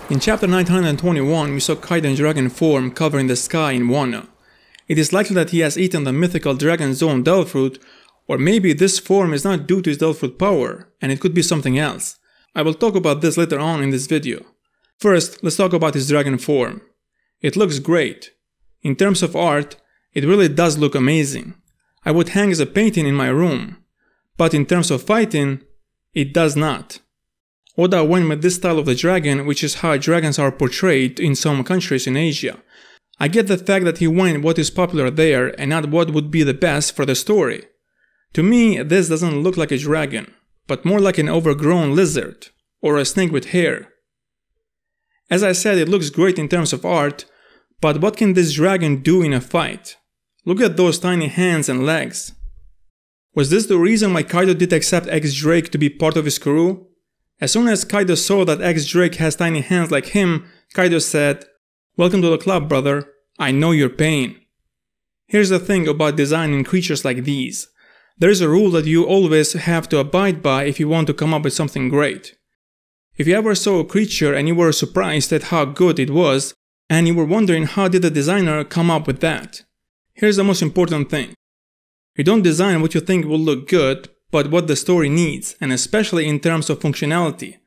In chapter 921, we saw Kaido in dragon form covering the sky in Wano. It is likely that he has eaten the mythical Dragon Zone Devil Fruit, or maybe this form is not due to his Devil Fruit power, and it could be something else. I will talk about this later on in this video. First, let's talk about his dragon form. It looks great. In terms of art, it really does look amazing. I would hang as a painting in my room. But in terms of fighting, it does not. Oda went with this style of the dragon, which is how dragons are portrayed in some countries in Asia. I get the fact that he went what is popular there and not what would be the best for the story. To me, this doesn't look like a dragon, but more like an overgrown lizard, or a snake with hair. As I said, it looks great in terms of art, but what can this dragon do in a fight? Look at those tiny hands and legs. Was this the reason why Kaido did accept X-Drake to be part of his crew? As soon as Kaido saw that X-Drake has tiny hands like him, Kaido said, "Welcome to the club, brother. I know your pain." Here's the thing about designing creatures like these. There is a rule that you always have to abide by if you want to come up with something great. If you ever saw a creature and you were surprised at how good it was, and you were wondering how did the designer come up with that. Here's the most important thing. You don't design what you think will look good, but what the story needs, and especially in terms of functionality.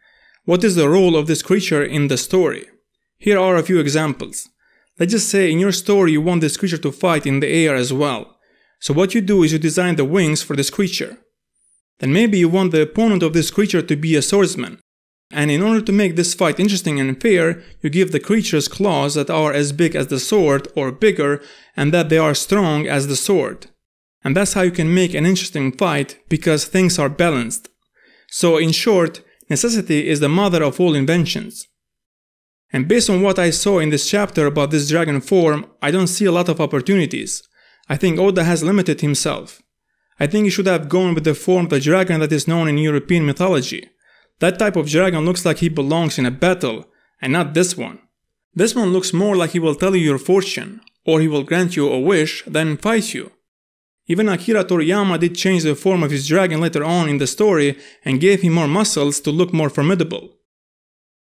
What is the role of this creature in the story? Here are a few examples. Let's just say in your story you want this creature to fight in the air as well. So what you do is you design the wings for this creature. Then maybe you want the opponent of this creature to be a swordsman. And in order to make this fight interesting and fair, you give the creatures claws that are as big as the sword or bigger, and that they are strong as the sword. And that's how you can make an interesting fight, because things are balanced. So in short, necessity is the mother of all inventions. And based on what I saw in this chapter about this dragon form, I don't see a lot of opportunities. I think Oda has limited himself. I think he should have gone with the form of the dragon that is known in European mythology. That type of dragon looks like he belongs in a battle, and not this one. This one looks more like he will tell you your fortune, or he will grant you a wish, then fight you. Even Akira Toriyama did change the form of his dragon later on in the story and gave him more muscles to look more formidable.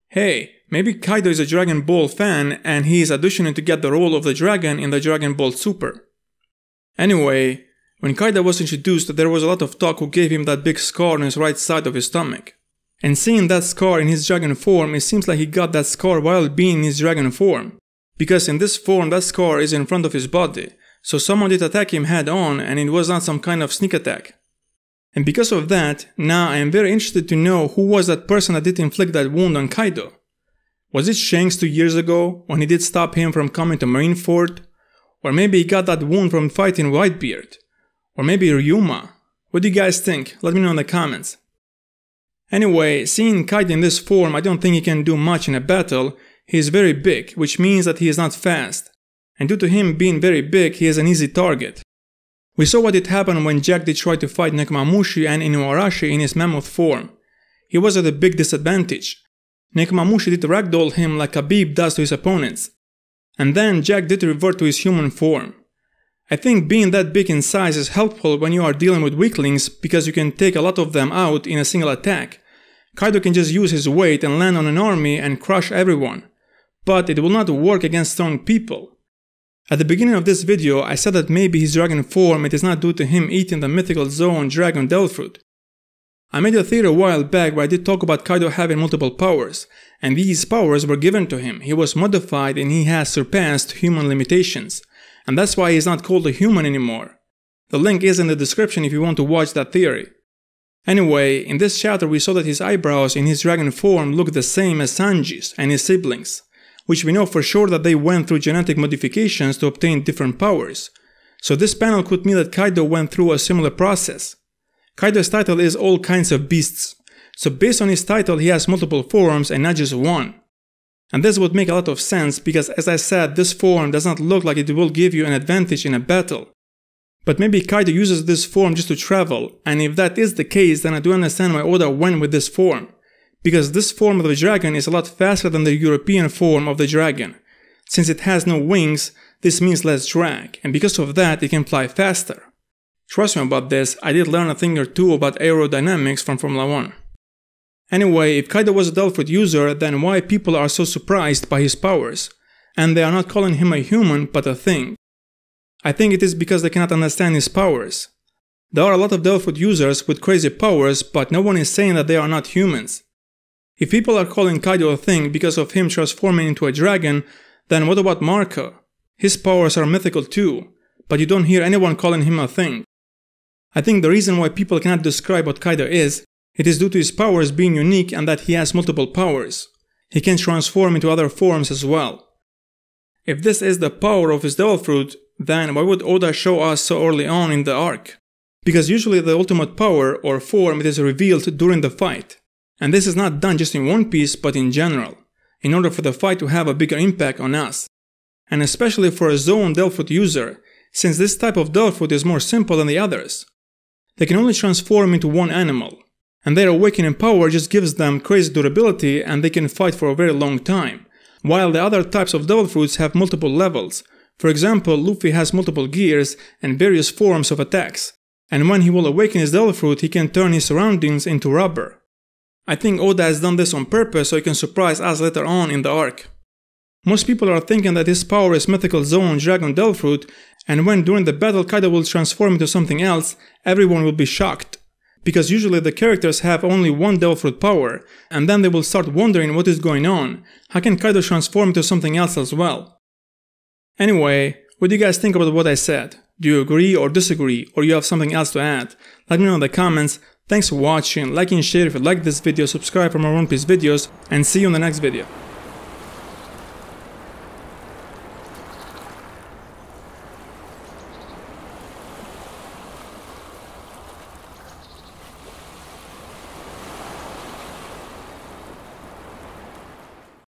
Hey, maybe Kaido is a Dragon Ball fan and he is auditioning to get the role of the dragon in the Dragon Ball Super. Anyway, when Kaido was introduced, there was a lot of talk who gave him that big scar on his right side of his stomach. And seeing that scar in his dragon form, it seems like he got that scar while being in his dragon form. Because in this form, that scar is in front of his body. So someone did attack him head on, and it was not some kind of sneak attack. And because of that, now I am very interested to know who was that person that did inflict that wound on Kaido. Was it Shanks 2 years ago, when he did stop him from coming to Marineford? Or maybe he got that wound from fighting Whitebeard? Or maybe Ryuma? What do you guys think? Let me know in the comments. Anyway, seeing Kaido in this form, I don't think he can do much in a battle. He is very big, which means that he is not fast. And due to him being very big, he is an easy target. We saw what did happen when Jack did try to fight Nekomamushi and Inuarashi in his mammoth form. He was at a big disadvantage. Nekomamushi did ragdoll him like Khabib does to his opponents. And then Jack did revert to his human form. I think being that big in size is helpful when you are dealing with weaklings, because you can take a lot of them out in a single attack. Kaido can just use his weight and land on an army and crush everyone. But it will not work against strong people. At the beginning of this video, I said that maybe his dragon form, it is not due to him eating the mythical zone dragon Devil Fruit. I made a theory a while back where I did talk about Kaido having multiple powers, and these powers were given to him. He was modified and he has surpassed human limitations. And that's why he is not called a human anymore. The link is in the description if you want to watch that theory. Anyway, in this chapter we saw that his eyebrows in his dragon form look the same as Sanji's and his siblings, which we know for sure that they went through genetic modifications to obtain different powers. So this panel could mean that Kaido went through a similar process. Kaido's title is All Kinds of Beasts, so based on his title he has multiple forms and not just one. And this would make a lot of sense because, as I said, this form does not look like it will give you an advantage in a battle. But maybe Kaido uses this form just to travel, and if that is the case, then I do understand why Oda went with this form. Because this form of the dragon is a lot faster than the European form of the dragon. Since it has no wings, this means less drag, and because of that it can fly faster. Trust me about this, I did learn a thing or two about aerodynamics from Formula 1. Anyway, if Kaido was a Delphoid user, then why people are so surprised by his powers? And they are not calling him a human, but a thing. I think it is because they cannot understand his powers. There are a lot of Delphoid users with crazy powers, but no one is saying that they are not humans. If people are calling Kaido a thing because of him transforming into a dragon, then what about Manga? His powers are mythical too, but you don't hear anyone calling him a thing. I think the reason why people cannot describe what Kaido is, it is due to his powers being unique and that he has multiple powers. He can transform into other forms as well. If this is the power of his devil fruit, then why would Oda show us so early on in the arc? Because usually the ultimate power or form it is revealed during the fight. And this is not done just in One Piece but in general, in order for the fight to have a bigger impact on us. And especially for a Zoan Delphoid user, since this type of Delphoid is more simple than the others. They can only transform into one animal, and their awakening power just gives them crazy durability and they can fight for a very long time, while the other types of devil fruits have multiple levels. For example, Luffy has multiple gears and various forms of attacks, and when he will awaken his devil fruit he can turn his surroundings into rubber. I think Oda has done this on purpose so he can surprise us later on in the arc. Most people are thinking that his power is mythical Zoan Dragon Devil Fruit, and when during the battle Kaido will transform into something else, everyone will be shocked. Because usually the characters have only one Devil Fruit power, and then they will start wondering what is going on. How can Kaido transform into something else as well? Anyway, what do you guys think about what I said? Do you agree or disagree, or you have something else to add? Let me know in the comments. Thanks for watching, like and share if you liked this video, subscribe for more One Piece videos, and see you in the next video.